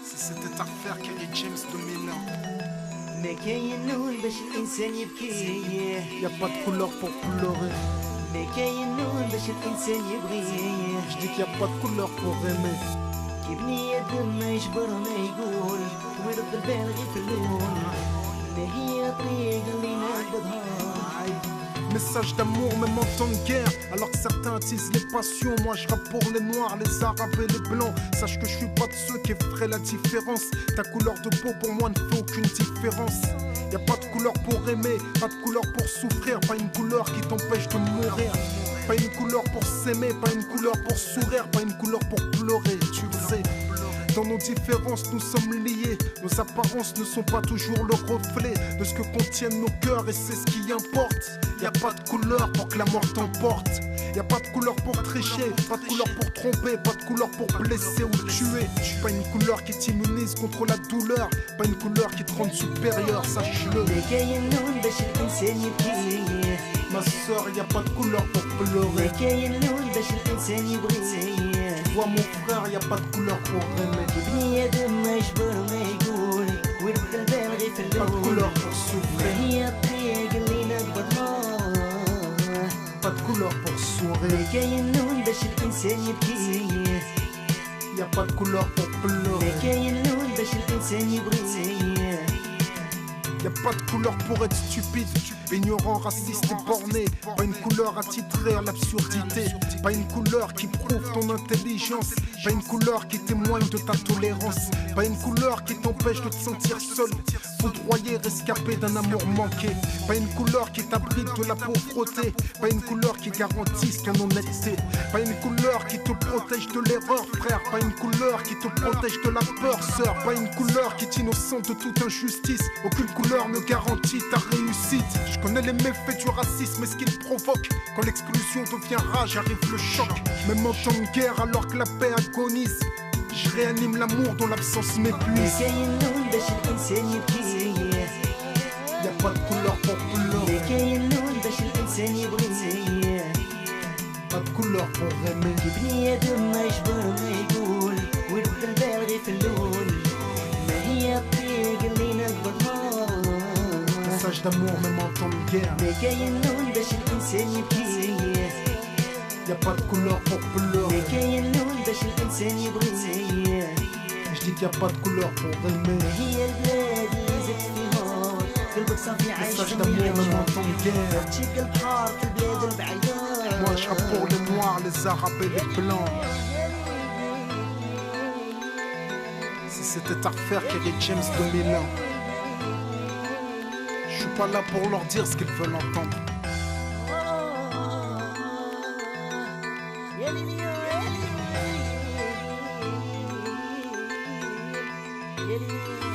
Si c'était à refaire, Kerry James 2001. ما كاين نور باش الانسان يبكي. Y'a pas de couleur pour pleurer. ما كاين نور باش الانسان يبغي. Je dis qu'il y a pas de couleur pour aimer. كي بني ادم ما يجبر ما يقول ويرد البال غير في اللون. ما هي الطريق اللي نقبضها. Message d'amour même en temps de guerre. Alors que certains attisent les passions, moi je rappe pour les noirs, les arabes et les blancs. Sache que je suis pas de ceux qui effraient la différence. Ta couleur de peau pour moi ne fait aucune différence. Y a pas de couleur pour aimer, pas de couleur pour souffrir, pas une couleur qui t'empêche de mourir. Pas une couleur pour s'aimer, pas une couleur pour sourire, pas une couleur pour pleurer, tu le sais. Dans nos différences, nous sommes liés. Nos apparences ne sont pas toujours le reflet de ce que contiennent nos cœurs, et c'est ce qui importe. Y a pas de couleur pour que la mort t'emporte. Y a pas de couleur pour tricher, pas de couleur pour tromper, pas de couleur pour blesser ou tuer. Pas une couleur qui t'immunise contre la douleur, pas une couleur qui te rend supérieur, sache-le. ما كاين نور باش الانسان يبكي. Ma soeur, y a pas de couleur pour ما pleurer. كاين نور باش الانسان يبغي. Vois mon frère, y a pas de couleur pour aimer. بني ادم ما يجبر ما يقول ويرد البال غير في Pas de اللون. couleur pour ما souffrir, هي الطريق اللي نقبضها. pas de couleur pour sourire. ما كاين نور باش الانسان يبكي. Y a pas de couleur pour ما pleurer. كاين نور باش الانسان يبغي. Y a pas de couleur pour être stupide, ignorant, raciste et borné. Pas une couleur attitrée à l'absurdité. Pas une couleur qui prouve ton intelligence. Pas une couleur qui témoigne de ta tolérance. Pas une couleur qui t'empêche de te sentir seul, foudroyé, rescapé d'un amour manqué. Pas une couleur qui t'abrite de la pauvreté. Pas une couleur qui garantisse qu'un honnêteté. Pas une couleur qui te protège de l'erreur, frère. Pas une couleur qui te protège de la peur, sœur. Pas une couleur qui t'innocente de toute injustice. Aucune couleur ne garantit ta réussite. Je connais les méfaits du racisme et ce qu'il provoque. Quand l'exclusion devient rage, arrive le choc. Même en temps de guerre, alors que la paix agonise, je réanime l'amour dont l'absence ما m'épuise. كاين نور باش الانسان يبكي. Y a pas de couleur pour pleurer, ما كاين نور باش الانسان يبغي. pas de couleur pour aimer. بني ادم ما يجبر ما يقول ويرد البال غير في اللون. ما هي الطريق اللي نقبضها. Message d'amour même en temps de guerre. ما كاين نور باش الانسان يبكي. Y a pas de couleur pour ما pleurer. كاين نور باش الانسان يبغي. Je dis qu'il y a pas de couleur pour aimer. هي البلاد اللي زدت فيها قلبك صافي عايش Message في d'amour même en temps النيران. de guerre. تشيك البحار في البلاد البعيدة. Moi je rappe pour les noirs, les arabes et les blancs. Si c'était à refaire, Kerry James 2001. Je suis pas là pour leur dire ce qu'ils veulent entendre. يا ليلي يا ليلي يا ليلي.